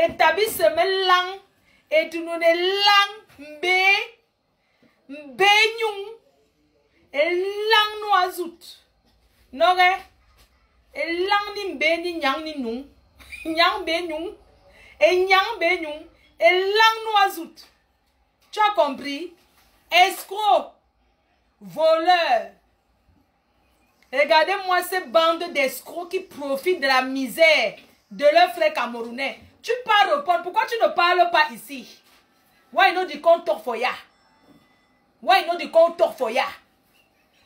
Établis semaine lang. Et tu nous es lang. Mbe nyung. Et lang nous azout. Non, et lang ni mbe ni nyang ni nous. Nyang be nyung. Et nyang be nyung. Et lang nous azout. Tu as compris? Escroc. Voleur. Regardez-moi ces bandes d'escrocs qui profitent de la misère de leurs frères camerounais. Tu parles au port. Pourquoi tu ne parles pas ici? Why not du compte Torfoya? Why not du compte Torfoya?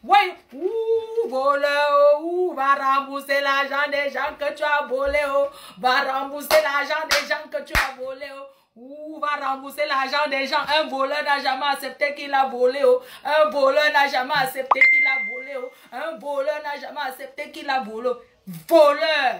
Why? Ouh, voleur, ouh, va rembourser l'argent des gens que tu as volé, oh. Va rembourser l'argent des gens que tu as volé, oh. Ouh, va rembourser l'argent des gens. Un voleur n'a jamais accepté qu'il a volé, oh. Un voleur n'a jamais accepté qu'il a volé, oh. Un voleur n'a jamais accepté qu'il a volé. Voleur.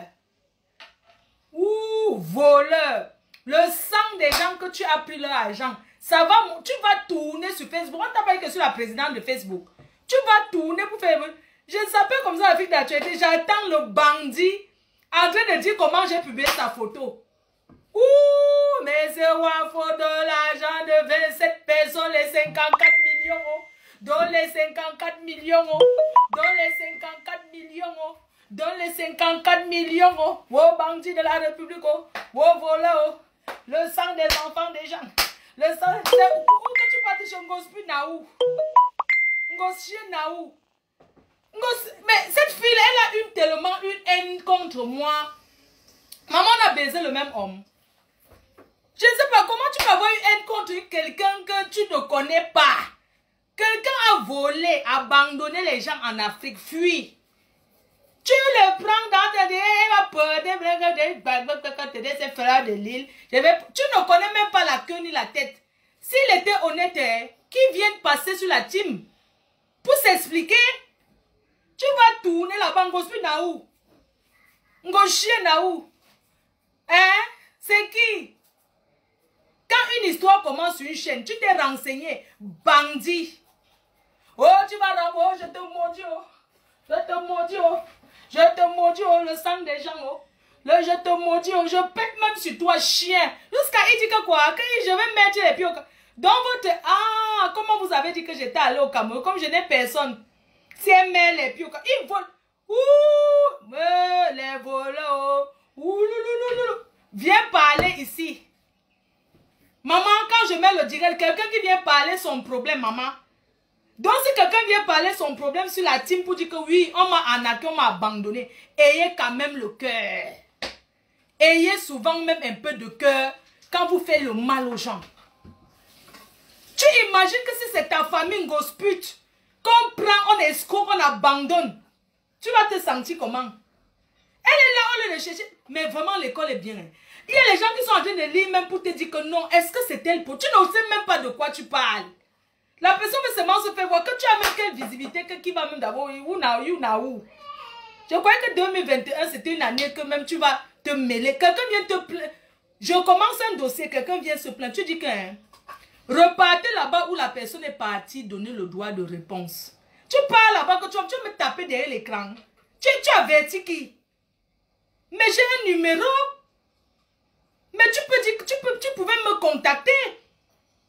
Ouh, voleur. Le sang des gens que tu as pris leur argent, ça va, tu vas tourner sur Facebook. On t'a pas dit que je suis la présidente de Facebook. Tu vas tourner pour faire... Je s'appelle comme ça la fille d'actualité. J'attends le bandit en train de dire comment j'ai publié sa photo. Ouh, mais c'est un faux de l'argent de 27 personnes, les 54 millions. Dans les 54 millions. Dans les 54 millions. Dans les 54 millions. Oh, bandit de la République. Oh, voleur. Le sang des enfants des gens. Le sang... Où que tu partes chez Ngospi Naou? Ngospi Naou. Mais cette fille, elle a tellement une haine contre moi. Maman a baisé le même homme. Je ne sais pas comment tu peux avoir une haine contre quelqu'un que tu ne connais pas. Quelqu'un a volé, abandonné les gens en Afrique, fui. Tu le prends dans tes frères de l'île. Tu ne connais même pas la queue ni la tête. S'il était honnête, qui vient passer sur la team pour s'expliquer, tu vas tourner là-bas, Ngospi Naou. Ngoshie Naou. Hein? C'est qui? Quand une histoire commence sur une chaîne, tu t'es renseigné, bandit. Oh, tu vas là, oh, je te maudis, oh. Je te maudis, oh. Je te maudis, oh, le sang des gens, oh. Je te maudis, oh. Je pète même sur toi, chien. Jusqu'à il dit que quoi? Que je vais mettre les pieds au Cameroun. Dans votre... Ah, comment vous avez dit que j'étais allé au Cameroun? Comme je n'ai personne. Si elle met les pieds au Cameroun, ils volent. Ouh, les voleurs, oh. Ouh, loulouloulou. Viens parler ici. Maman, quand je mets le direct, quelqu'un qui vient parler son problème, maman. Donc, si quelqu'un vient parler son problème sur la team pour dire que oui, on m'a arnaqué, on m'a abandonné, ayez quand même le cœur. Ayez souvent même un peu de cœur quand vous faites le mal aux gens. Tu imagines que si c'est ta famille gospute, qu'on prend, on escroque, on abandonne, tu vas te sentir comment? Elle est là, on le cherche. Mais vraiment, l'école est bien. Il y a les gens qui sont en train de lire même pour te dire que non, est-ce que c'est elle pour... Tu ne sais même pas de quoi tu parles. La personne veut seulement se faire voir que tu as même quelle visibilité, que qui va même d'abord, où. Je croyais que 2021, c'était une année que même tu vas te mêler. Quelqu'un vient te plaindre. Je commence un dossier, quelqu'un vient se plaindre. Tu dis que, hein, repartez là-bas où la personne est partie donner le droit de réponse. Tu parles là-bas que tu vas me taper derrière l'écran. Tu avertis qui? Mais j'ai un numéro. Mais tu peux dire que tu pouvais me contacter.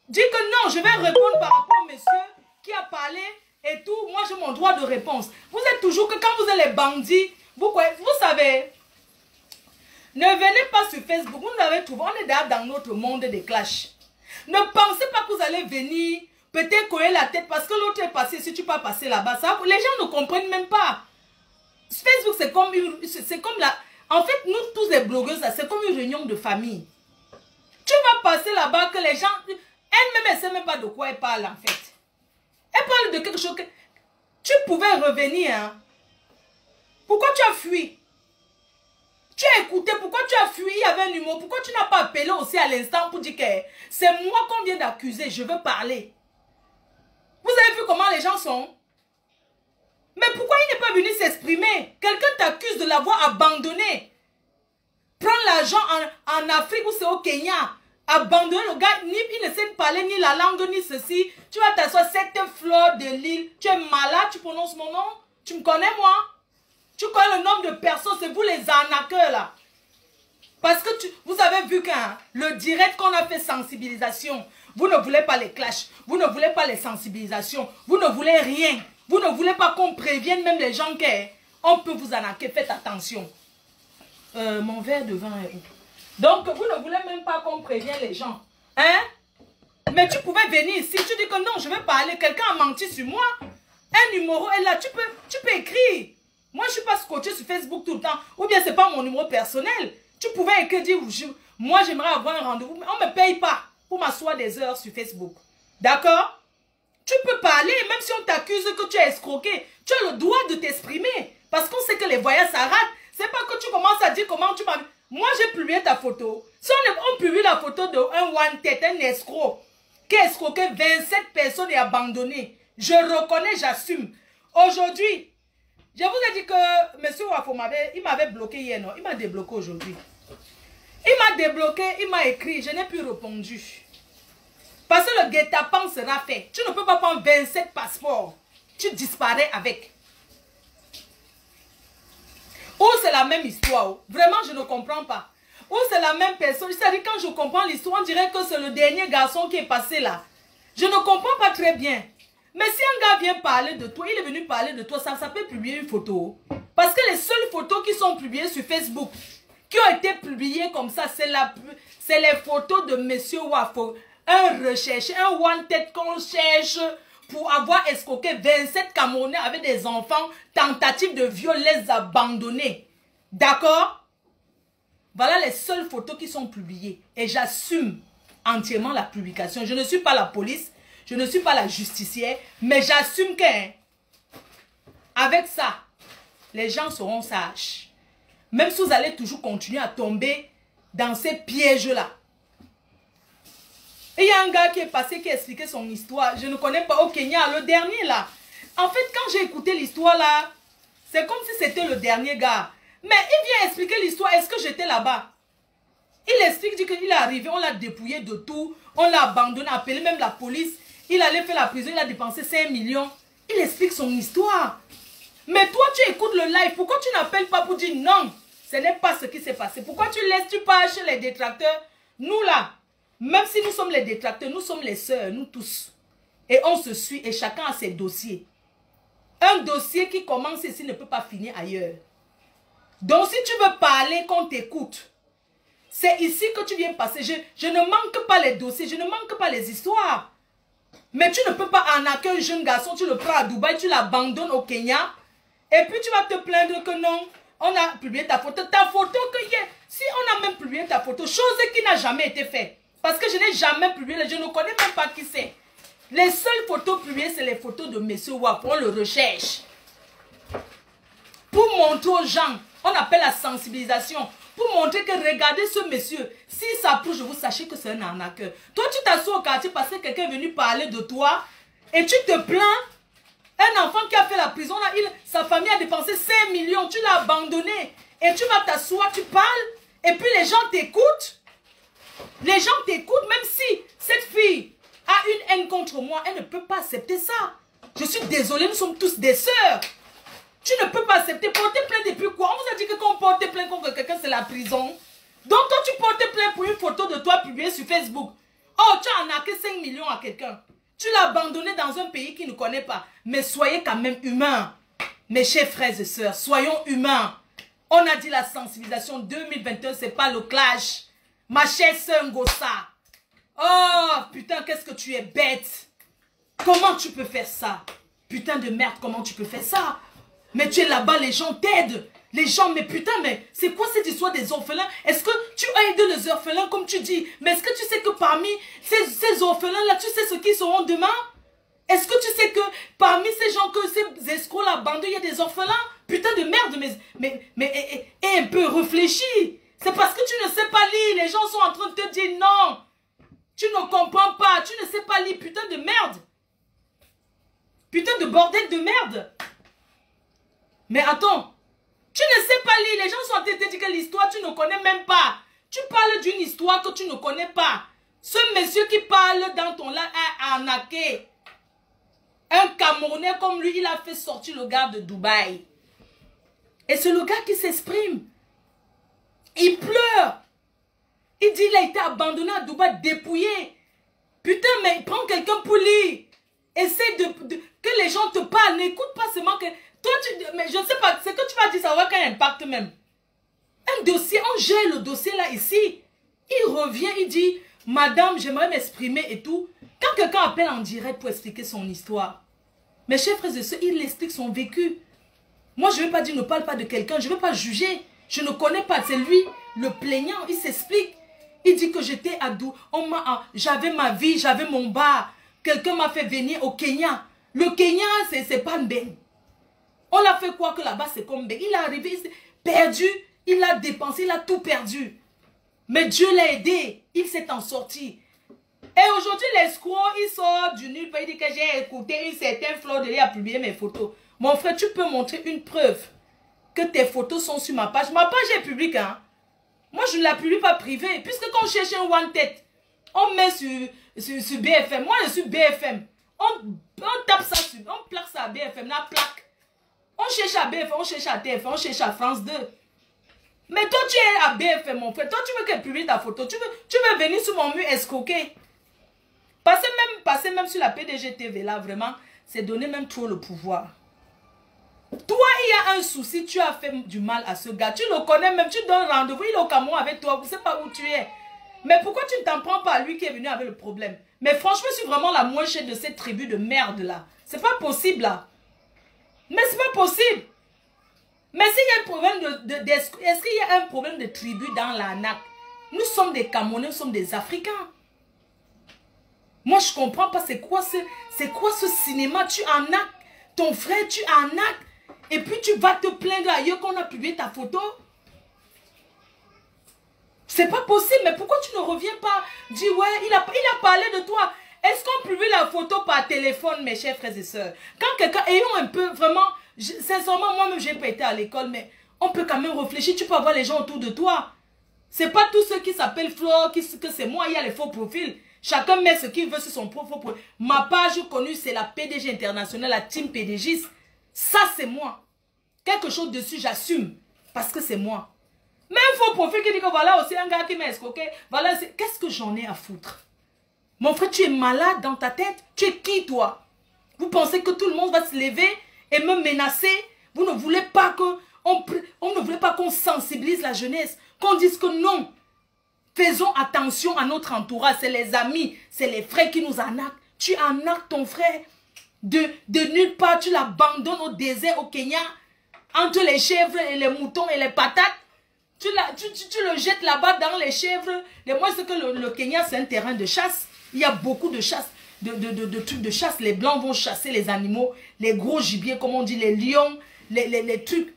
Dis que non, je vais répondre par rapport au monsieur qui a parlé et tout. Moi, j'ai mon droit de réponse. Vous êtes toujours que quand vous êtes les bandits, vous savez, ne venez pas sur Facebook. Vous nous avez trouvé. On est déjà dans notre monde des clashs. Ne pensez pas que vous allez venir, peut-être coller la tête parce que l'autre est passé. Si tu peux passer là-bas, ça, les gens ne comprennent même pas. Facebook, c'est comme la... En fait, nous tous les blogueuses, c'est comme une réunion de famille. Tu vas passer là-bas que les gens... Elle-même, elle ne sait même pas de quoi elle parle en fait. Elle parle de quelque chose que... Tu pouvais revenir. Hein? Pourquoi tu as fui? Tu as écouté, pourquoi tu as fui? Il y avait un numéro. Pourquoi tu n'as pas appelé aussi à l'instant pour dire que c'est moi qu'on vient d'accuser, je veux parler. Vous avez vu comment les gens sont? Mais pourquoi il n'est pas venu s'exprimer? Quelqu'un t'accuse de l'avoir abandonné. Prends l'argent en Afrique ou c'est au Kenya. Abandonner le gars, il ne sait parler ni la langue ni ceci. Tu vas t'asseoir cette fleur de l'île. Tu es malade, tu prononces mon nom. Tu me connais moi? Tu connais le nombre de personnes, c'est vous les arnaqueurs là. Parce que vous avez vu que le direct qu'on a fait sensibilisation, vous ne voulez pas les clashs, vous ne voulez pas les sensibilisations, vous ne voulez rien. Vous ne voulez pas qu'on prévienne même les gens qu'on peut vous arnaquer. Faites attention. Mon verre de vin est où? Donc, vous ne voulez même pas qu'on prévienne les gens. Hein? Mais tu pouvais venir ici. Tu dis que non, je vais parler. Quelqu'un a menti sur moi. Un numéro est là. Tu peux écrire. Moi, je ne suis pas scotché sur Facebook tout le temps. Ou bien, ce n'est pas mon numéro personnel. Tu pouvais écrire, dire, moi, j'aimerais avoir un rendez-vous. Mais on ne me paye pas pour m'asseoir des heures sur Facebook. D'accord? Tu peux parler, même si on t'accuse que tu as escroqué. Tu as le droit de t'exprimer. Parce qu'on sait que les voyages s'arrêtent. C'est pas que tu commences à dire comment tu m'as... Moi, j'ai publié ta photo. Si on publie la photo d'un one-tête, un escroc, qui a escroqué 27 personnes et abandonné. Je reconnais, j'assume. Aujourd'hui, je vous ai dit que M. Wafo m'avait bloqué hier, non? Il m'a débloqué aujourd'hui. Il m'a débloqué, il m'a écrit, je n'ai plus répondu. Parce que le guet-apens sera fait. Tu ne peux pas prendre 27 passeports. Tu disparais avec. Ou c'est la même histoire. Vraiment, je ne comprends pas. Ou c'est la même personne. C'est-à-dire, quand je comprends l'histoire, on dirait que c'est le dernier garçon qui est passé là. Je ne comprends pas très bien. Mais si un gars vient parler de toi, il est venu parler de toi, ça peut publier une photo. Parce que les seules photos qui sont publiées sur Facebook, qui ont été publiées comme ça, c'est les photos de M. Wafo. Un recherche, un one-tête qu'on cherche pour avoir escroqué 27 Camerounais avec des enfants, tentative de viol, les abandonner. D'accord? Voilà les seules photos qui sont publiées. Et j'assume entièrement la publication. Je ne suis pas la police, je ne suis pas la justicière, mais j'assume que avec ça, les gens seront sages. Même si vous allez toujours continuer à tomber dans ces pièges-là. Et il y a un gars qui est passé, qui a expliqué son histoire. Je ne connais pas au Kenya, le dernier là. En fait, quand j'ai écouté l'histoire là, c'est comme si c'était le dernier gars. Mais il vient expliquer l'histoire. Est-ce que j'étais là-bas? Il explique, dit qu'il est arrivé, on l'a dépouillé de tout. On l'a abandonné, appelé même la police. Il allait faire la prison, il a dépensé 5 millions. Il explique son histoire. Mais toi, tu écoutes le live. Pourquoi tu n'appelles pas pour dire non? Ce n'est pas ce qui s'est passé. Pourquoi tu pars chez les détracteurs? Nous là, même si nous sommes les détracteurs, nous sommes les sœurs, nous tous. Et on se suit et chacun a ses dossiers. Un dossier qui commence ici ne peut pas finir ailleurs. Donc si tu veux parler, qu'on t'écoute. C'est ici que tu viens passer. Je ne manque pas les dossiers, je ne manque pas les histoires. Mais tu ne peux pas arnaquer un jeune garçon, tu le prends à Dubaï, tu l'abandonnes au Kenya. Et puis tu vas te plaindre que non, on a publié ta photo. Ta photo, si on a même publié ta photo, chose qui n'a jamais été faite. Parce que je n'ai jamais publié, je ne connais même pas qui c'est. Les seules photos publiées, c'est les photos de M. Wap. On le recherche. Pour montrer aux gens, on appelle la sensibilisation. Pour montrer que regardez ce monsieur. S'il s'approche de vous, sachez que c'est un arnaqueur. Toi, tu t'assois au quartier parce que quelqu'un est venu parler de toi. Et tu te plains. Un enfant qui a fait la prison, là, sa famille a dépensé 5 millions. Tu l'as abandonné. Et tu vas t'asseoir, tu parles. Et puis les gens t'écoutent. Les gens t'écoutent, même si cette fille a une haine contre moi, elle ne peut pas accepter ça. Je suis désolée, nous sommes tous des sœurs. Tu ne peux pas accepter. Porter plainte depuis quoi? On vous a dit que quand on porte plainte contre quelqu'un, c'est la prison. Donc toi, tu portes plainte pour une photo de toi publiée sur Facebook. Oh, tu as arnaqué 5 millions à quelqu'un. Tu l'as abandonné dans un pays qui ne connaît pas. Mais soyez quand même humains. Mes chers frères et sœurs, soyons humains. On a dit la sensibilisation 2021, c'est pas le clash. Ma chère sœur Ngossa. Oh, putain, qu'est-ce que tu es bête. Comment tu peux faire ça? Putain de merde, comment tu peux faire ça? Mais tu es là-bas, les gens t'aident. Les gens, mais putain, mais c'est quoi cette histoire des orphelins? Est-ce que tu as aidé les orphelins comme tu dis? Mais est-ce que tu sais que parmi ces orphelins-là, tu sais ce qu'ils seront demain? Est-ce que tu sais que parmi ces gens, que ces escrocs-là abandonnés, il y a des orphelins? Putain de merde, mais un peu réfléchis. C'est parce que tu ne sais pas lire. Les gens sont en train de te dire non. Tu ne comprends pas. Tu ne sais pas lire. Putain de merde. Putain de bordel de merde. Mais attends. Tu ne sais pas lire. Les gens sont en train de te dire que l'histoire, tu ne connais même pas. Tu parles d'une histoire que tu ne connais pas. Ce monsieur qui parle dans ton là a arnaqué. Un Camerounais comme lui, il a fait sortir le gars de Dubaï. Et c'est le gars qui s'exprime. Il pleure. Il dit il a été abandonné à Dubaï, dépouillé. Putain, mais prends quelqu'un pour lire. Essaie que les gens te parlent. N'écoute pas seulement que... Toi, mais je ne sais pas, ce que tu vas dire, ça va avoir un impact même. Un dossier, on gère le dossier là, ici. Il revient, il dit, madame, j'aimerais m'exprimer et tout. Quand quelqu'un appelle en direct pour expliquer son histoire, mes chers frères et sœurs, il explique son vécu. Moi, je ne vais pas dire ne parle pas de quelqu'un, je ne vais pas juger. Je ne connais pas, c'est lui, le plaignant, il s'explique. Il dit que j'étais à Dou, j'avais ma vie, j'avais mon bar. Quelqu'un m'a fait venir au Kenya. Le Kenya, c'est pas Mbeng. On l'a fait quoi que là-bas, c'est comme Mbeng. Il est arrivé, il s'est perdu, il a dépensé, il a tout perdu. Mais Dieu l'a aidé, il s'est en sorti. Et aujourd'hui, l'escroc, il sort du nul, il dit que j'ai écouté une certaine Fleur de Lys a publié mes photos. Mon frère, tu peux montrer une preuve que tes photos sont sur ma page. Ma page est publique, hein. Moi, je ne la publie pas privée. Puisque quand on cherche un one-tête, on met sur BFM. Moi, je suis BFM. On tape ça sur, on plaque ça à BFM, la plaque. On cherche à BFM, on cherche à TF1, on cherche à France 2. Mais toi, tu es à BFM, mon frère. Toi, tu veux qu'elle publie ta photo. Tu veux venir sur mon mur escroquer. Passer même sur la PDG TV, là, vraiment, c'est donner même trop le pouvoir. Toi, il y a un souci, tu as fait du mal à ce gars. Tu le connais même, tu donnes rendez-vous, il est au Cameroun avec toi, vous ne savez pas où tu es. Mais pourquoi tu ne t'en prends pas à lui qui est venu avec le problème? Mais franchement, je suis vraiment la moins chère de cette tribu de merde là. C'est pas possible là. Mais c'est pas possible. Mais s'il y a un problème est-ce qu'il y a un problème de tribu dans l'ANAC? Nous sommes des Camerounais, nous sommes des Africains. Moi, je comprends pas c'est quoi ce cinéma? Tu arnaques ton frère, tu arnaques. Et puis tu vas te plaindre ailleurs qu'on a publié ta photo. C'est pas possible, mais pourquoi tu ne reviens pas? Dis ouais, il a parlé de toi. Est-ce qu'on publie la photo par téléphone, mes chers frères et sœurs? Quand quelqu'un, ayons un peu, vraiment, sincèrement, moi-même, j'ai pas été à l'école, mais on peut quand même réfléchir. Tu peux avoir les gens autour de toi. C'est pas tous ceux qui s'appellent Flore, que c'est moi, il y a les faux profils. Chacun met ce qu'il veut sur son faux profil. Ma page connue, c'est la PDG internationale, la team PDG. Ça, c'est moi. Quelque chose dessus, j'assume. Parce que c'est moi. Mais un faux profil qui dit que voilà aussi un gars qui m'a escroqué. Voilà, qu'est-ce que j'en ai à foutre? Mon frère, tu es malade dans ta tête? Tu es qui, toi? Vous pensez que tout le monde va se lever et me menacer? Vous ne voulez pas on ne voulait pas qu'on sensibilise la jeunesse, qu'on dise que non. Faisons attention à notre entourage. C'est les amis, c'est les frères qui nous arnaquent. Tu arnaques ton frère de nulle part. Tu l'abandonnes au désert, au Kenya, entre les chèvres et les moutons et les patates. Tu le jettes là-bas dans les chèvres. Et moi, c'est que le Kenya, c'est un terrain de chasse. Il y a beaucoup de chasse, de trucs de chasse. Les blancs vont chasser les animaux, les gros gibiers, comme on dit, les lions, les trucs,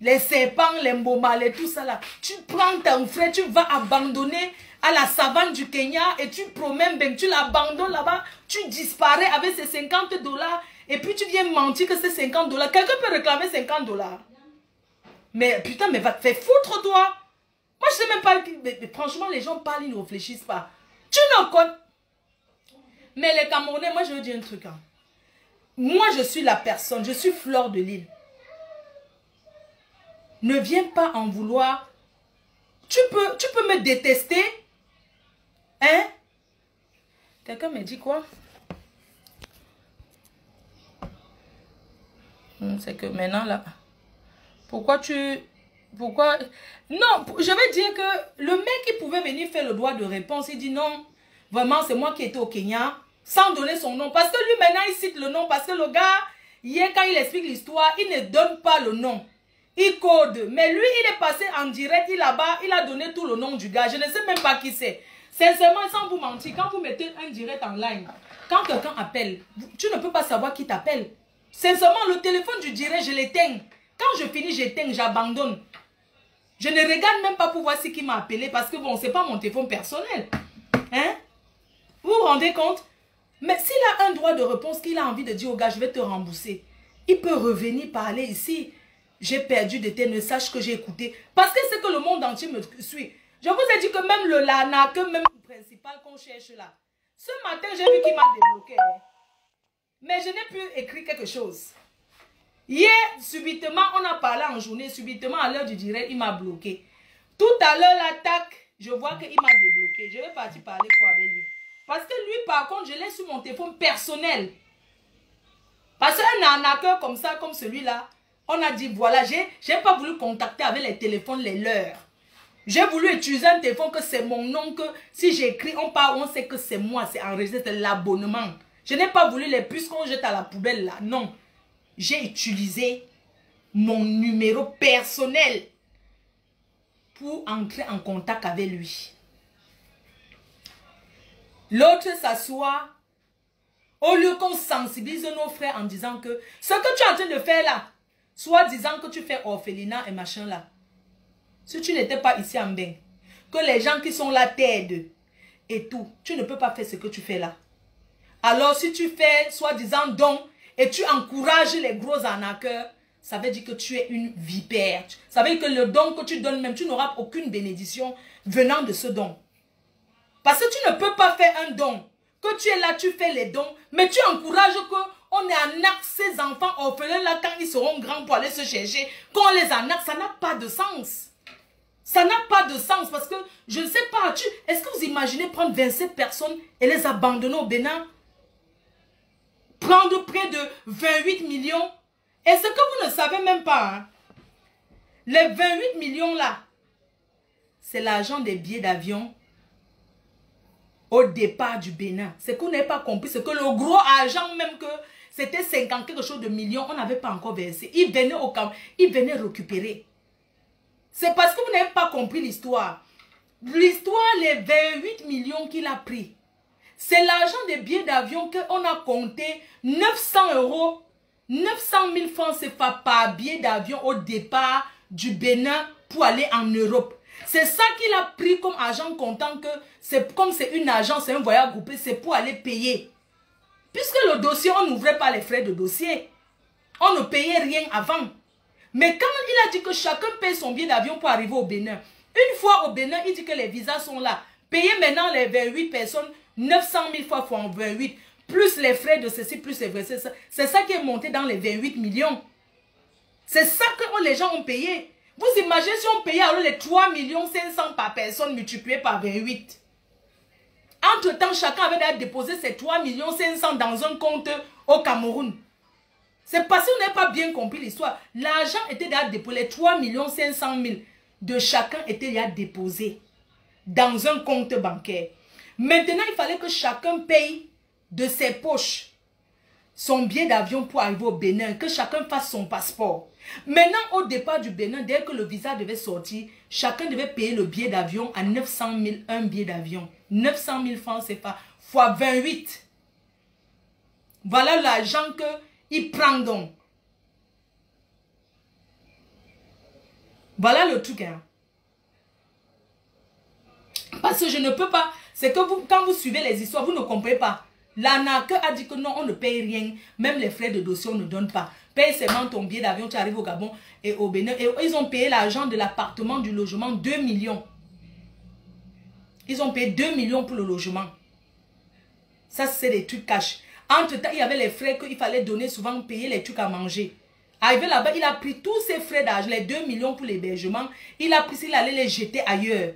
les serpents, les mbomas, tout ça là. Tu prends ton frère, tu vas abandonner à la savane du Kenya et tu promènes, ben, tu l'abandonnes là-bas, tu disparais avec ces 50 $. Et puis tu viens mentir que c'est 50 $. Quelqu'un peut réclamer 50 $. Mais putain, mais va te faire foutre, toi. Moi, je sais même pas. Mais franchement, les gens parlent, ils ne réfléchissent pas. Tu ne connais. Mais les Camerounais, moi, je veux dire un truc. Hein. Moi, je suis la personne. Je suis Fleur de Lys. Ne viens pas en vouloir. Tu peux me détester. Hein? Quelqu'un me dit quoi? C'est que maintenant, là... Pourquoi non, je vais dire que le mec qui pouvait venir faire le droit de réponse, il dit non, vraiment c'est moi qui étais au Kenya, sans donner son nom. Parce que lui maintenant il cite le nom, parce que le gars, hier quand il explique l'histoire, il ne donne pas le nom. Il code. Mais lui, il est passé en direct, là-bas, il a donné tout le nom du gars. Je ne sais même pas qui c'est. Sincèrement, sans vous mentir, quand vous mettez un direct en ligne, quand quelqu'un appelle, tu ne peux pas savoir qui t'appelle. Sincèrement, le téléphone du direct, je l'éteins. Quand je finis, j'éteins, j'abandonne. Je ne regarde même pas pour voir ce qui m'a appelé parce que bon, c'est pas mon téléphone personnel. Hein? Vous vous rendez compte? Mais s'il a un droit de réponse, qu'il a envie de dire au gars, je vais te rembourser, il peut revenir parler ici. J'ai perdu de tes, ne sache que j'ai écouté. Parce que c'est que le monde entier me suit. Je vous ai dit que même le LANA, que même le principal qu'on cherche là. Ce matin, j'ai vu qu'il m'a débloqué. Mais je n'ai plus écrit quelque chose. Hier, subitement, on a parlé en journée. Subitement, à l'heure du direct, il m'a bloqué. Tout à l'heure, l'attaque, je vois qu'il m'a débloqué. Je vais partir parler quoi avec lui. Parce que lui, par contre, je l'ai sur mon téléphone personnel. Parce qu'un arnaqueur comme ça, comme celui-là, on a dit, voilà, j'ai pas voulu contacter avec les téléphones, les leurs. J'ai voulu utiliser un téléphone que c'est mon nom, que si j'écris, on parle, on sait que c'est moi, c'est enregistré, c'est l'abonnement. Je n'ai pas voulu les puces qu'on jette à la poubelle là, non. J'ai utilisé mon numéro personnel pour entrer en contact avec lui. L'autre s'assoit, au lieu qu'on sensibilise nos frères en disant que ce que tu es en train de faire là, soit disant que tu fais orphelinat et machin là, si tu n'étais pas ici en bain, que les gens qui sont là t'aident et tout, tu ne peux pas faire ce que tu fais là. Alors si tu fais soi-disant don et tu encourages les gros arnaqueurs, ça veut dire que tu es une vipère. Ça veut dire que le don que tu donnes même, tu n'auras aucune bénédiction venant de ce don. Parce que tu ne peux pas faire un don. Que tu es là, tu fais les dons, mais tu encourages qu'on arnaque ces enfants orphelins là quand ils seront grands pour aller se chercher. Qu'on les arnaque, ça n'a pas de sens. Ça n'a pas de sens parce que, je ne sais pas, est-ce que vous imaginez prendre 27 personnes et les abandonner au Bénin? Prendre près de 28 millions. Et ce que vous ne savez même pas, hein, les 28 millions là, c'est l'argent des billets d'avion au départ du Bénin. C'est qu'on n'avait pas compris, c'est que le gros argent même que c'était 50 quelque chose de millions, on n'avait pas encore versé. Ils venaient au camp, ils venaient récupérer. C'est parce que vous n'avez pas compris l'histoire. L'histoire, les 28 millions qu'il a pris, c'est l'argent des billets d'avion qu'on a compté 900 €, 900 000 francs CFA par billet d'avion au départ du Bénin pour aller en Europe. C'est ça qu'il a pris comme argent comptant que c'est comme c'est une agence, c'est un voyage groupé, c'est pour aller payer. Puisque le dossier, on n'ouvrait pas les frais de dossier. On ne payait rien avant. Mais quand il a dit que chacun paye son billet d'avion pour arriver au Bénin, une fois au Bénin, il dit que les visas sont là. Payez maintenant les 28 personnes, 900 000 fois fois 28, plus les frais de ceci, plus les frais de ça. C'est ça qui est monté dans les 28 millions. C'est ça que les gens ont payé. Vous imaginez si on payait alors les 3 500 par personne multiplié par 28. Entre-temps, chacun avait déposé ces 3 500 dans un compte au Cameroun. C'est parce qu'on n'a pas bien compris l'histoire. L'argent était déjà déposé, les 3 500 000 de chacun était déjà déposé dans un compte bancaire. Maintenant, il fallait que chacun paye de ses poches son billet d'avion pour arriver au Bénin, que chacun fasse son passeport. Maintenant, au départ du Bénin, dès que le visa devait sortir, chacun devait payer le billet d'avion à 900 000, un billet d'avion. 900 000 francs CFA, fois 28. Voilà l'argent qu'il prend donc. Voilà le truc. Hein. Parce que je ne peux pas. C'est que vous, quand vous suivez les histoires, vous ne comprenez pas. L'arnaqueur a dit que non, on ne paye rien. Même les frais de dossier, on ne donne pas. Paye seulement ton billet d'avion, tu arrives au Gabon et au Bénin. Et ils ont payé l'argent de l'appartement, du logement, 2 millions. Ils ont payé 2 millions pour le logement. Ça, c'est des trucs cash. Entre-temps, il y avait les frais qu'il fallait donner, souvent payer les trucs à manger. Arrivé là-bas, il a pris tous ses frais d'argent, les 2 millions pour l'hébergement. Il a pris, il allait les jeter ailleurs.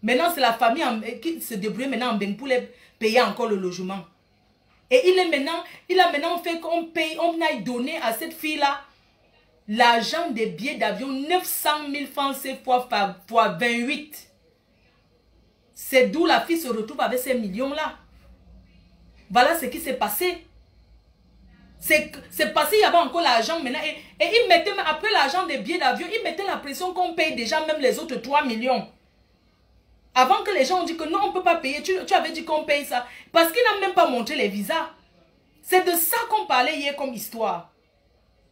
Maintenant, c'est la famille qui se débrouille maintenant en Bénin pour les payer encore le logement. Et il a maintenant fait qu'on paye, on a donné à cette fille-là l'argent des billets d'avion, 900 000 francs fois 28. C'est d'où la fille se retrouve avec ces millions-là. Voilà ce qui s'est passé. C'est passé, il y avait encore l'argent maintenant. Et il mettait, après l'argent des billets d'avion, il mettait la pression qu'on paye déjà même les autres 3 millions. Avant que les gens ont dit que non, on ne peut pas payer. Tu avais dit qu'on paye ça. Parce qu'il n'a même pas montré les visas. C'est de ça qu'on parlait hier comme histoire.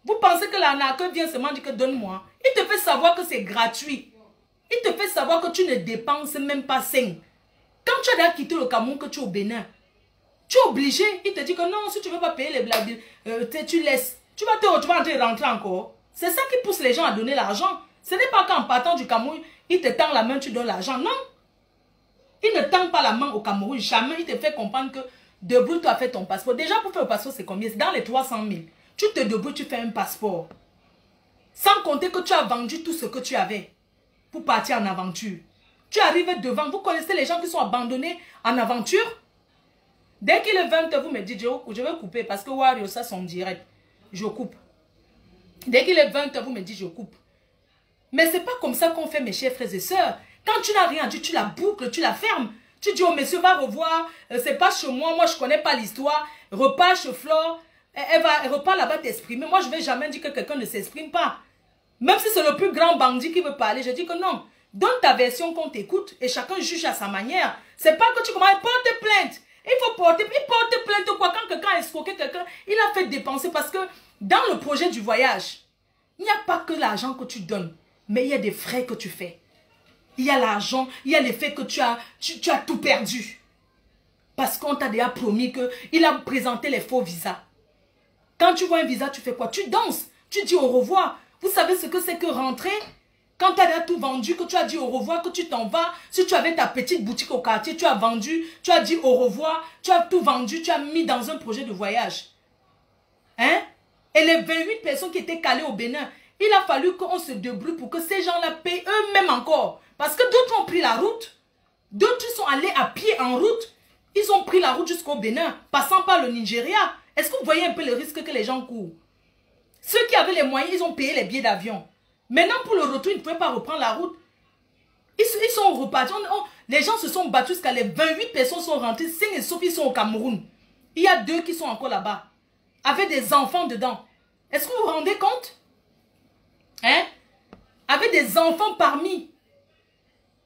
Vous pensez que l'arnaqueur vient seulement dire que donne-moi. Il te fait savoir que c'est gratuit. Il te fait savoir que tu ne dépenses même pas 5. Quand tu as déjà quitté le Cameroun, que tu es au Bénin, tu es obligé. Il te dit que non, si tu ne veux pas payer les blagues, tu laisses. Tu vas entrer et rentrer encore. C'est ça qui pousse les gens à donner l'argent. Ce n'est pas qu'en partant du Cameroun, il te tend la main, tu donnes l'argent. Non. Il ne tend pas la main au Cameroun. Jamais il te fait comprendre que debout, tu as fait ton passeport. Déjà, pour faire le passeport, c'est combien? C'est dans les 300 000. Tu te débrouilles, tu fais un passeport. Sans compter que tu as vendu tout ce que tu avais pour partir en aventure. Tu arrives devant. Vous connaissez les gens qui sont abandonnés en aventure? Dès qu'il est 20h, vous me dites, je vais couper parce que Wario, ça, c'est en direct. Je coupe. Dès qu'il est 20h, vous me dites, je coupe. Mais c'est pas comme ça qu'on fait, mes chers frères et sœurs. Quand tu n'as rien dit, tu la boucles, tu la fermes. Tu dis, oh, monsieur va revoir, c'est pas chez moi, moi je connais pas l'histoire. Repars chez Flore, elle repart là-bas t'exprimer. Moi, je vais jamais dire que quelqu'un ne s'exprime pas. Même si c'est le plus grand bandit qui veut parler, je dis que non. Donne ta version qu'on t'écoute et chacun juge à sa manière. C'est pas que tu commences à porter plainte. Il porte plainte quoi. Quand quelqu'un a escroqué quelqu'un, il a fait dépenser parce que dans le projet du voyage, il n'y a pas que l'argent que tu donnes, mais il y a des frais que tu fais. Il y a l'argent, il y a l'effet que tu as tout perdu. Parce qu'on t'a déjà promis qu'il a présenté les faux visas. Quand tu vois un visa, tu fais quoi? Tu danses, tu dis au revoir. Vous savez ce que c'est que rentrer? Quand tu as déjà tout vendu, que tu as dit au revoir, que tu t'en vas. Si tu avais ta petite boutique au quartier, tu as vendu, tu as dit au revoir, tu as tout vendu, tu as mis dans un projet de voyage. Hein? Et les 28 personnes qui étaient calées au Bénin, il a fallu qu'on se débrouille pour que ces gens-là payent eux-mêmes encore. Parce que d'autres ont pris la route. D'autres sont allés à pied en route. Ils ont pris la route jusqu'au Bénin, passant par le Nigeria. Est-ce que vous voyez un peu le risque que les gens courent? Ceux qui avaient les moyens, ils ont payé les billets d'avion. Maintenant, pour le retour, ils ne pouvaient pas reprendre la route. Ils sont repartis. Les gens se sont battus jusqu'à les 28 personnes sont rentrées. 5 et Sophie sont au Cameroun. Il y a 2 qui sont encore là-bas. Avec des enfants dedans. Est-ce que vous vous rendez compte? Hein? Avec des enfants parmi.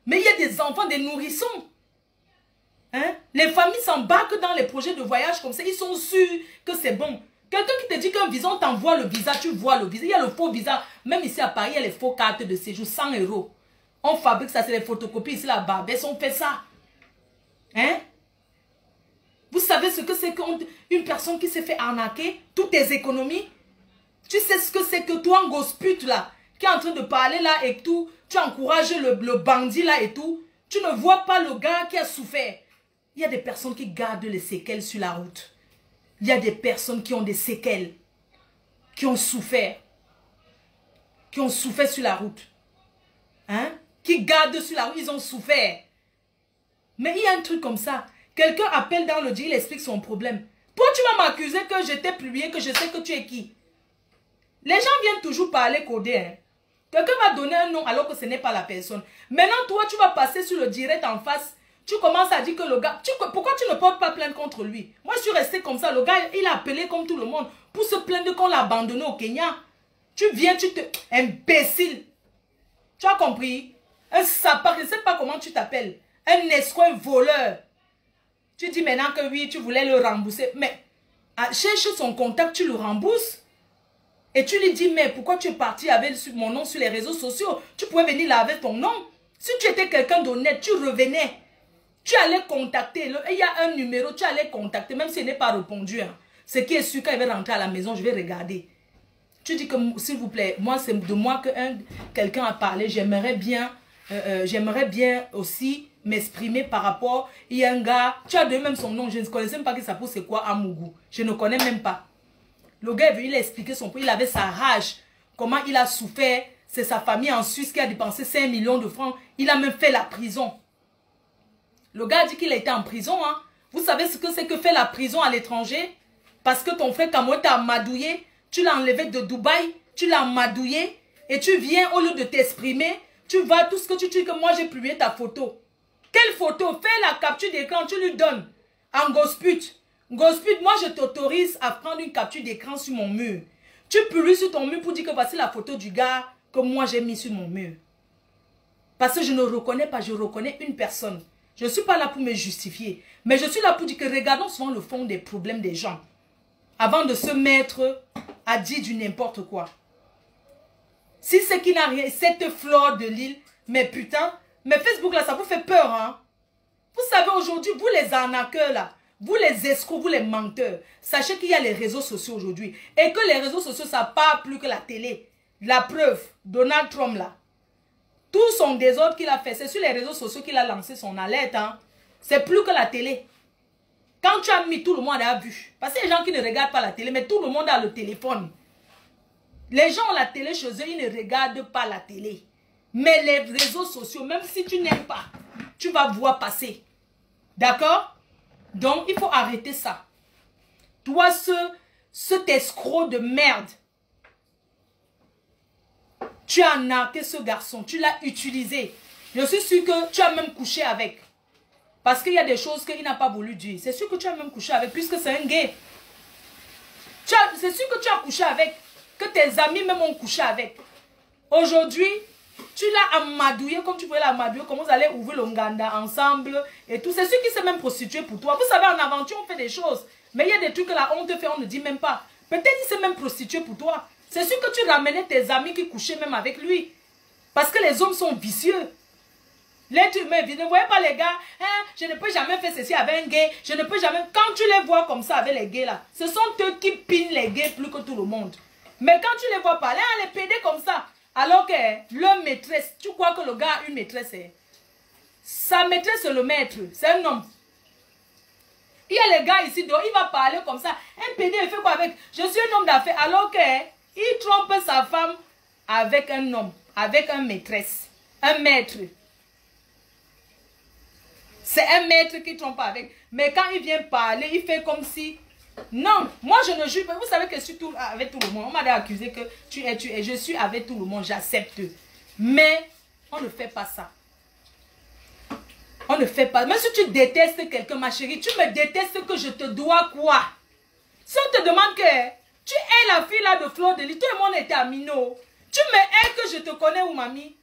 Mais il y a des enfants, des nourrissons. Hein? Les familles s'embarquent dans les projets de voyage comme ça. Ils sont sûrs que c'est bon. Quelqu'un qui te dit qu'un visa, on t'envoie le visa, tu vois le visa. Il y a le faux visa. Même ici à Paris, il y a les faux cartes de séjour, 100 €. On fabrique ça, c'est les photocopies. Ici, la Barbès, on fait ça. Hein? Vous savez ce que c'est qu'une personne qui s'est fait arnaquer, toutes tes économies? Tu sais ce que c'est que toi, un gosse pute là, qui est en train de parler là et tout, tu encourages le bandit là et tout. Tu ne vois pas le gars qui a souffert. Il y a des personnes qui gardent les séquelles sur la route. Il y a des personnes qui ont des séquelles, qui ont souffert sur la route. Hein? Qui gardent sur la route, ils ont souffert. Mais il y a un truc comme ça. Quelqu'un appelle dans le dia, il explique son problème. Pourquoi tu vas m'accuser que je t'ai publié, que je sais que tu es qui? Les gens viennent toujours parler codé. Hein? Quelqu'un va donner un nom alors que ce n'est pas la personne. Maintenant, toi, tu vas passer sur le direct en face. Tu commences à dire que le gars... pourquoi tu ne portes pas plainte contre lui? Moi, je suis resté comme ça. Le gars, il a appelé comme tout le monde pour se plaindre qu'on l'a abandonné au Kenya. Tu viens, tu te... Imbécile. Tu as compris? Un sapin, je ne sais pas comment tu t'appelles. Un escroc, un voleur. Tu dis maintenant que oui, tu voulais le rembourser. Mais cherche son contact, tu le rembourses. Et tu lui dis, mais pourquoi tu es parti avec mon nom sur les réseaux sociaux? Tu pouvais venir là avec ton nom. Si tu étais quelqu'un d'honnête, tu revenais. Tu allais contacter. Il y a un numéro, tu allais contacter, même s'il n'est pas répondu. Hein. Ce qui est sûr, quand il va rentrer à la maison, je vais regarder. Tu dis que, s'il vous plaît, moi, c'est de moi que quelqu'un a parlé. J'aimerais bien aussi m'exprimer par rapport. Il y a un gars, tu as donné même son nom, je ne connaissais même pas qui s'appelle c'est quoi Amougou. Je ne connais même pas. Le gars, il a expliqué son point, il avait sa rage, comment il a souffert. C'est sa famille en Suisse qui a dépensé 5 millions de francs. Il a même fait la prison. Le gars a dit qu'il a été en prison. Hein. Vous savez ce que c'est que faire la prison à l'étranger? Parce que ton frère Kamou t'a amadouillé. Tu l'as enlevé de Dubaï. Tu l'as amadouillé. Et tu viens, au lieu de t'exprimer, tu vas, tout ce que tu dis que moi j'ai publié ta photo. Quelle photo? Fais la capture d'écran, tu lui donnes. En gospute. Gospute, moi je t'autorise à prendre une capture d'écran sur mon mur. Tu publies sur ton mur pour dire que voici la photo du gars que moi j'ai mis sur mon mur. Parce que je ne reconnais pas, je reconnais une personne. Je ne suis pas là pour me justifier. Mais je suis là pour dire que regardons souvent le fond des problèmes des gens. Avant de se mettre à dire du n'importe quoi. Si c'est qui n'a rien, cette fleur de l'île, mais putain, mais Facebook là, ça vous fait peur, hein? Vous savez aujourd'hui, vous les arnaqueurs là, vous les escrocs, vous les menteurs, sachez qu'il y a les réseaux sociaux aujourd'hui. Et que les réseaux sociaux, ça part plus que la télé. La preuve, Donald Trump là. Tout son désordre qu'il a fait, c'est sur les réseaux sociaux qu'il a lancé son alerte. Hein. C'est plus que la télé. Quand tu as mis, tout le monde a vu. Parce que les gens qui ne regardent pas la télé, mais tout le monde a le téléphone. Les gens ont la télé chez eux, ils ne regardent pas la télé. Mais les réseaux sociaux, même si tu n'aimes pas, tu vas voir passer. D'accord? Donc, il faut arrêter ça. Toi, cet escroc de merde, tu as nargué ce garçon, tu l'as utilisé. Je suis sûr que tu as même couché avec. Parce qu'il y a des choses qu'il n'a pas voulu dire. C'est sûr que tu as même couché avec, puisque c'est un gay. C'est sûr que tu as couché avec, que tes amis même ont couché avec. Aujourd'hui, tu l'as amadouillé comme tu pouvais l'amadouiller, comme vous allez ouvrir le Nganda ensemble et tout. C'est sûr qu'il s'est même prostitué pour toi. Vous savez, en aventure, on fait des choses. Mais il y a des trucs que la honte fait, on ne dit même pas. Peut-être qu'il s'est même prostitué pour toi. C'est sûr que tu ramenais tes amis qui couchaient même avec lui. Parce que les hommes sont vicieux. Mais vous ne voyez pas les gars, hein, je ne peux jamais faire ceci avec un gay, je ne peux jamais... Quand tu les vois comme ça avec les gays là, ce sont eux qui pinent les gays plus que tout le monde. Mais quand tu les vois parler, les péder comme ça, alors que leur maîtresse, tu crois que le gars a une maîtresse, sa maîtresse c'est le maître, c'est un homme. Il y a les gars ici, donc il va parler comme ça, un pédé il fait quoi avec, je suis un homme d'affaires, alors que il trompe sa femme avec un homme, avec un maîtresse, un maître. C'est un maître qui trompe avec. Mais quand il vient parler, il fait comme si... Non, moi je ne juge pas. Vous savez que je suis avec tout le monde. On m'a accusé que tu es. Je suis avec tout le monde, j'accepte. Mais on ne fait pas ça. On ne fait pas. Même si tu détestes quelqu'un, ma chérie, tu me détestes que je te dois quoi? Si on te demande que tu es la fille là de Fleur de Lys, tout le monde était à Mino. Tu me hais que je te connais ou mamie?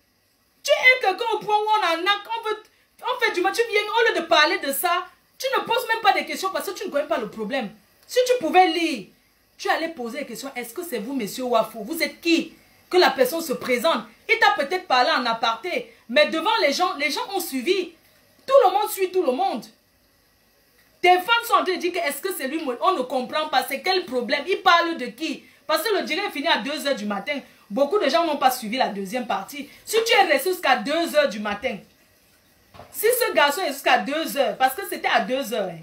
Tu es quelqu'un au point où on en a, on fait du mal, tu viens, au lieu de parler de ça, tu ne poses même pas des questions parce que tu ne connais pas le problème. Si tu pouvais lire, tu allais poser des questions. Est-ce que c'est vous, monsieur Wafo? Vous êtes qui? Que la personne se présente. Il t'a peut-être parlé en aparté, mais devant les gens ont suivi. Tout le monde suit tout le monde. Tes fans sont en train de dire que est-ce que c'est lui? On ne comprend pas. C'est quel problème? Il parle de qui? Parce que le direct finit à 2 h du matin. Beaucoup de gens n'ont pas suivi la deuxième partie. Si tu es resté jusqu'à 2 h du matin, si ce garçon est jusqu'à 2 h, parce que c'était à 2 h, hein.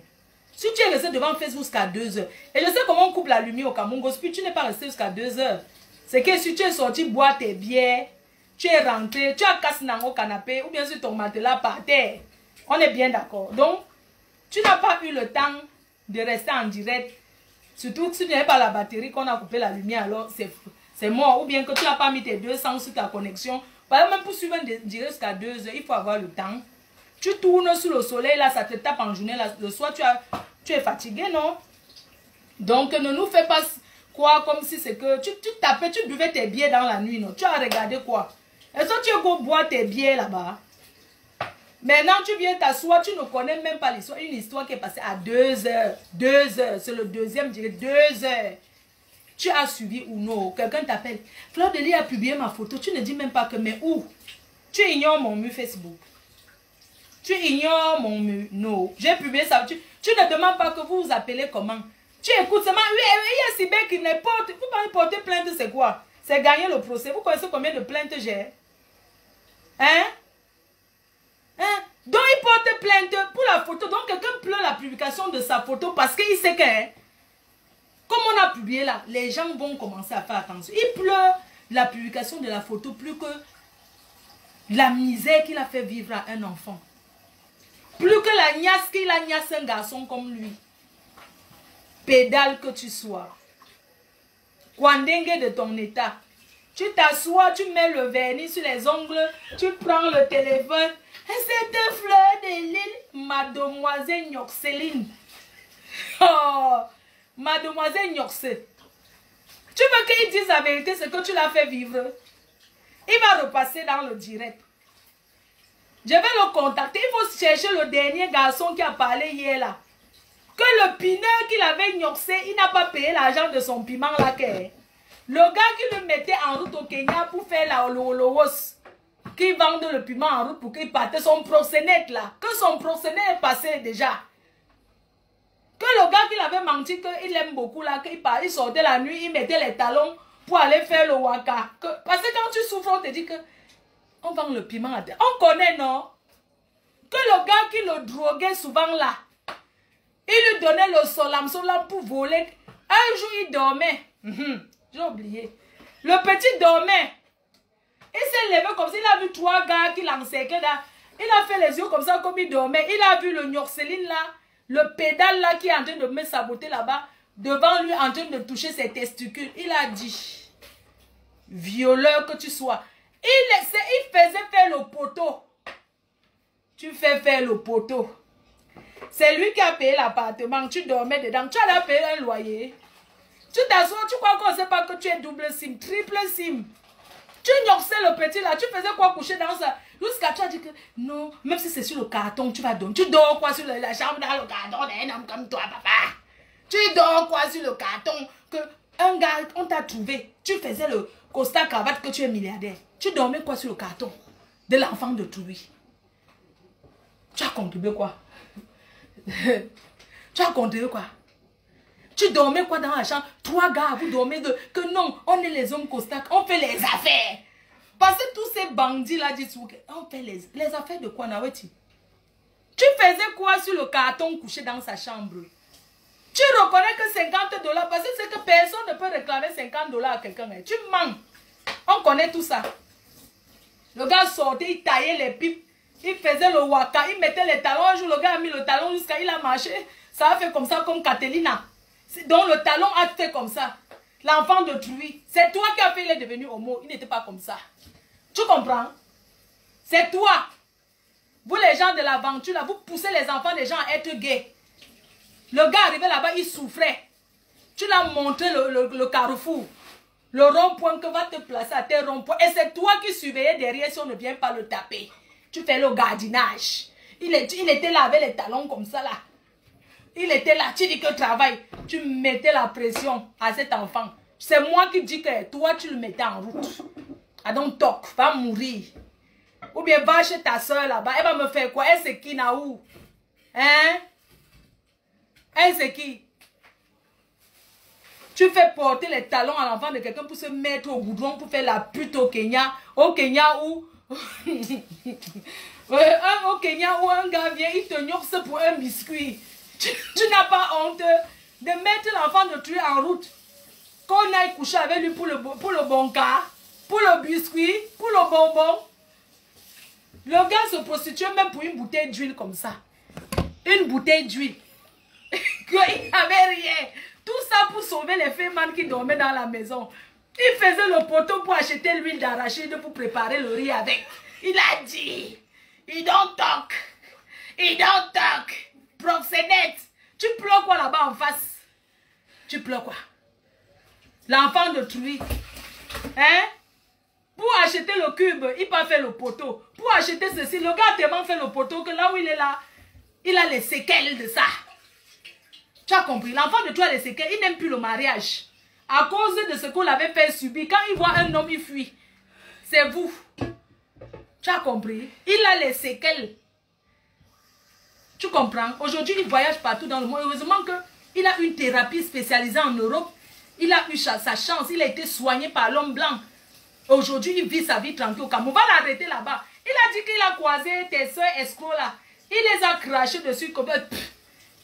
Si tu es resté devant Facebook jusqu'à 2 h, et je sais comment on coupe la lumière au Cameroun Gospel, tu n'es pas resté jusqu'à 2 h. C'est que si tu es sorti boire tes bières, tu es rentré, tu as cassé dans au canapé, ou bien sur ton matelas par terre. On est bien d'accord. Donc, tu n'as pas eu le temps de rester en direct. Surtout que si tu n'avais pas la batterie, qu'on a coupé la lumière, alors c'est mort. Ou bien que tu n'as pas mis tes 200 sur ta connexion. Par exemple, même pour suivre un direct jusqu'à 2 h, il faut avoir le temps. Tu tournes sous le soleil, là, ça te tape en journée. Là, le soir, tu es fatigué, non? Donc, ne nous fais pas croire comme si c'est que... Tu tapais, tu buvais tes billets dans la nuit, non? Tu as regardé quoi? Est-ce que tu es go boire tes billets là-bas? Maintenant, tu viens t'asseoir, tu ne connais même pas l'histoire. Une histoire qui est passée à 2 h. 2 h, c'est le deuxième direct, 2 h. Tu as suivi ou non? Quelqu'un t'appelle. Fleur de Lys a publié ma photo. Tu ne dis même pas que, mais où? Tu ignores mon mur Facebook. Tu ignores mon mur. Non. J'ai publié ça. Tu ne demandes pas que vous vous appelez comment. Tu écoutes seulement. Oui, il y a si bien qui n'importe. Vous pouvez porter plainte, c'est quoi? C'est gagner le procès. Vous connaissez combien de plaintes j'ai? Hein? Hein? Donc il porte plainte pour la photo. Donc quelqu'un pleure la publication de sa photo parce qu'il sait que, hein, comme on a publié là, les gens vont commencer à faire attention. Il pleure la publication de la photo plus que la misère qu'il a fait vivre à un enfant. Plus que la niasse qu'il a niasse un garçon comme lui. Pédale que tu sois. Kwandenge de ton état. Tu t'assois, tu mets le vernis sur les ongles, tu prends le téléphone. Cette Fleur de Lys, mademoiselle Nyoxeline. Oh, mademoiselle Nyoxe. Tu veux qu'il dise la vérité, ce que tu l'as fait vivre. Il va repasser dans le direct. Je vais le contacter. Il faut chercher le dernier garçon qui a parlé hier là. Que le pineur qu'il avait gnoxé, il n'a pas payé l'argent de son piment là. Le gars qui le mettait en route au Kenya pour faire la Olowos, qui vendait le piment en route pour qu'il parte, son proxénète là. Que son proxénète est passé déjà. Que le gars qui avait menti, qu'il aime beaucoup là, il sortait la nuit, il mettait les talons pour aller faire le waka. Parce que quand tu souffres, on te dit que on vend le piment à terre. On connaît, non? Que le gars qui le droguait souvent là, il lui donnait le solam pour voler. Un jour, il dormait. J'ai oublié. Le petit dormait. Il s'est levé comme s'il a vu 3 gars qui l'encerclaient là. Il a fait les yeux comme ça, comme il dormait. Il a vu le Gnorceline là, le pédale là qui est en train de me saboter là-bas, devant lui en train de toucher ses testicules. Il a dit, violeur que tu sois. Il faisait faire le poteau. Tu fais faire le poteau. C'est lui qui a payé l'appartement. Tu dormais dedans. Tu as payé un loyer. Tu t'assois, tu crois qu'on ne sait pas que tu es double SIM, triple SIM. Tu ignorais le petit là. Tu faisais quoi coucher dans ça? Jusqu'à tu as dit que non, même si c'est sur le carton, tu vas dormir. Tu dors quoi sur la chambre dans le carton d'un homme comme toi, papa? Tu dors quoi sur le carton que un gars, on t'a trouvé. Tu faisais le costard cravate que tu es milliardaire. Tu dormais quoi sur le carton de l'enfant de Touri? Tu as contribué quoi? Tu as contribué quoi? Tu dormais quoi dans la chambre? 3 gars, vous dormez que non, on est les hommes costards, on fait les affaires. Parce que tous ces bandits là disent, on fait les affaires de quoi, Naweti? Tu faisais quoi sur le carton couché dans sa chambre? Tu reconnais que 50 $, parce que c'est que personne ne peut réclamer 50 $ à quelqu'un. Tu mens. On connaît tout ça. Le gars sortait, il taillait les pipes, il faisait le waka, il mettait les talons. Un jour, le gars a mis le talon jusqu'à il a marché. Ça a fait comme ça, comme Catalina. Donc le talon a fait comme ça. L'enfant de Truy. C'est toi qui as fait, il est devenu homo. Il n'était pas comme ça. Tu comprends? C'est toi. Vous les gens de l'aventure, là, vous poussez les enfants des gens à être gays. Le gars arrivé là-bas, il souffrait. Tu l'as montré le carrefour. Le rond-point que va te placer à tes ronds-points. Et c'est toi qui surveillais derrière si on ne vient pas le taper. Tu fais le gardinage. Il était là avec les talons comme ça là. Il était là, tu dis que travail. Tu mettais la pression à cet enfant. C'est moi qui dis que toi tu le mettais en route. Ah donc toc, va mourir. Ou bien va chez ta soeur là-bas. Elle va me faire quoi? Elle c'est qui Naou? Hein? Elle c'est qui? Tu fais porter les talons à l'enfant de quelqu'un pour se mettre au goudron, pour faire la pute au Kenya. Au Kenya où... au Kenya où un gars vient, il te gnorce pour un biscuit. Tu n'as pas honte de mettre l'enfant de tuer en route. Qu'on aille coucher avec lui pour le bon cas, pour le biscuit, pour le bonbon. Le gars se prostitue même pour une bouteille d'huile comme ça. Une bouteille d'huile. Il n'avait rien. Tout ça pour sauver les femmes qui dormaient dans la maison. Il faisait le poteau pour acheter l'huile d'arachide pour préparer le riz avec. Il a dit, il don't talk. Il don't talk. Proxénète. Tu pleures quoi là-bas en face? Tu pleures quoi? L'enfant de Truy. Hein? Pour acheter le cube, il n'a pas fait le poteau. Pour acheter ceci, le gars a tellement fait le poteau que là où il est là, il a les séquelles de ça. Tu as compris? L'enfant de toi a les séquelles, il n'aime plus le mariage. À cause de ce qu'on l'avait fait subir, quand il voit un homme, il fuit. C'est vous. Tu as compris? Il a les séquelles. Tu comprends? Aujourd'hui, il voyage partout dans le monde. Heureusement qu'il a une thérapie spécialisée en Europe. Il a eu sa chance. Il a été soigné par l'homme blanc. Aujourd'hui, il vit sa vie tranquille au Cameroun. On va l'arrêter là-bas. Il a dit qu'il a croisé tes soeurs escrocs là. Il les a crachés dessus. Comme...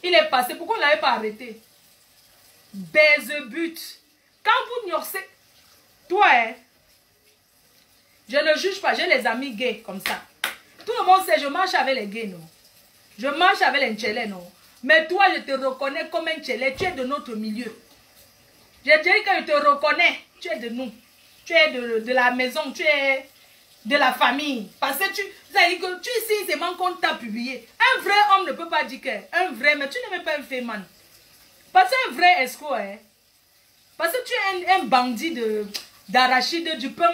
Il est passé. Pourquoi on ne l'avait pas arrêté? Baise-but. Quand vous gnorsez... Toi, hein, je ne juge pas. J'ai les amis gays comme ça. Tout le monde sait, je marche avec les gays, non? Je marche avec les Ntchélé, non? Mais toi, je te reconnais comme un Ntchélé. Tu es de notre milieu. Je dis que je te reconnais. Tu es de nous. Tu es de la maison. Tu es de la famille. Parce que tu sais seulement qu'on t'a publié. Un vrai homme ne peut pas dire qu'un vrai, mais tu n'es même pas un féman. Parce qu'un vrai escroc, hein? Parce que tu es un bandit d'arachide, du pain,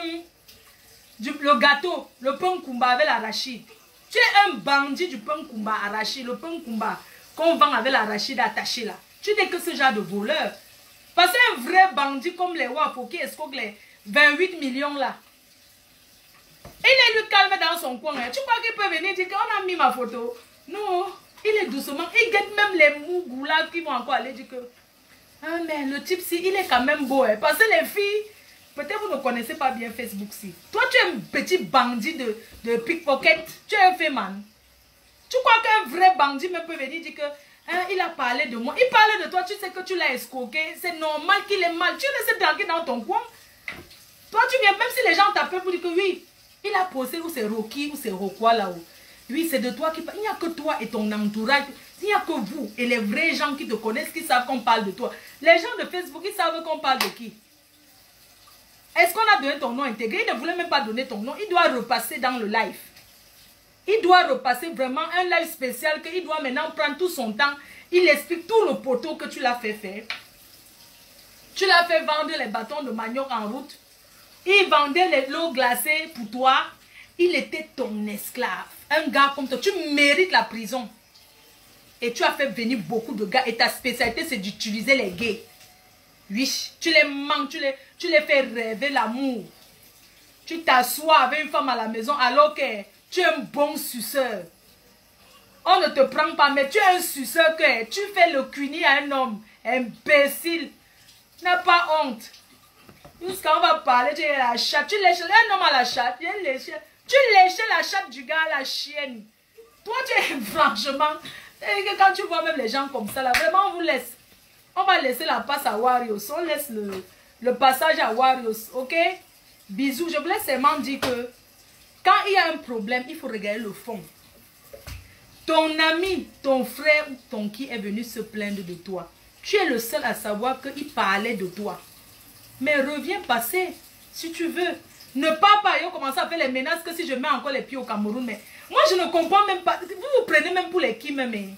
le gâteau, le pain kumba avec l'arachide. Tu es un bandit du pain kumba arachide, le pain kumba qu'on vend avec l'arachide attaché là. Tu n'es que ce genre de voleur. Parce qu'un vrai bandit comme les Wapos qui escroque les 28 millions là. Il est lui calme dans son coin. Hein. Tu crois qu'il peut venir dire qu'on a mis ma photo? Non, il est doucement. Il guette même les mougous là qui vont encore aller dire que... Ah mais le type si, il est quand même beau. Hein. Parce que les filles, peut-être vous ne connaissez pas bien Facebook si. Toi tu es un petit bandit de pickpocket. Tu es un féman. Tu crois qu'un vrai bandit me peut venir dire que... Hein, il a parlé de moi. Il parlait de toi, tu sais que tu l'as escroqué. C'est normal qu'il est mal. Tu laisses tranquille dans ton coin. Toi tu viens, même si les gens t'appellent pour dire que oui, il a posé ou c'est Rocky ou c'est Rokwa là-haut. Oui, c'est de toi qui parle. Il n'y a que toi et ton entourage. Il n'y a que vous et les vrais gens qui te connaissent, qui savent qu'on parle de toi. Les gens de Facebook, ils savent qu'on parle de qui? Est-ce qu'on a donné ton nom intégré? Il ne voulait même pas donner ton nom. Il doit repasser dans le live. Il doit repasser vraiment un live spécial qu'il doit maintenant prendre tout son temps. Il explique tout le poteau que tu l'as fait faire. Tu l'as fait vendre les bâtons de manioc en route. Il vendait l'eau glacée pour toi. Il était ton esclave. Un gars comme toi. Tu mérites la prison. Et tu as fait venir beaucoup de gars. Et ta spécialité, c'est d'utiliser les gays. Oui, tu les manques. Tu les fais rêver l'amour. Tu t'assois avec une femme à la maison alors que tu es un bon suceur. On ne te prend pas, mais tu es un suceur que tu fais le cuini à un homme. Imbécile. N'as pas honte. Jusqu'à on va parler, tu es la chatte. Tu lèches un homme à la chatte. Tu léchais la chatte du gars à la chienne. Toi, tu es franchement. Quand tu vois même les gens comme ça, là, vraiment, on vous laisse. On va laisser la passe à Warriors. On laisse le passage à Warriors. Ok? Bisous. Je voulais seulement dire que quand il y a un problème, il faut regarder le fond. Ton ami, ton frère ou ton qui est venu se plaindre de toi. Tu es le seul à savoir qu'il parlait de toi. Mais reviens passer, si tu veux. Ne pars pas et on commence à faire les menaces que si je mets encore les pieds au Cameroun. Mais moi, je ne comprends même pas. Vous vous prenez même pour les qui même.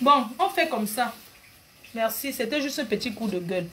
Bon, on fait comme ça. Merci, c'était juste un petit coup de gueule.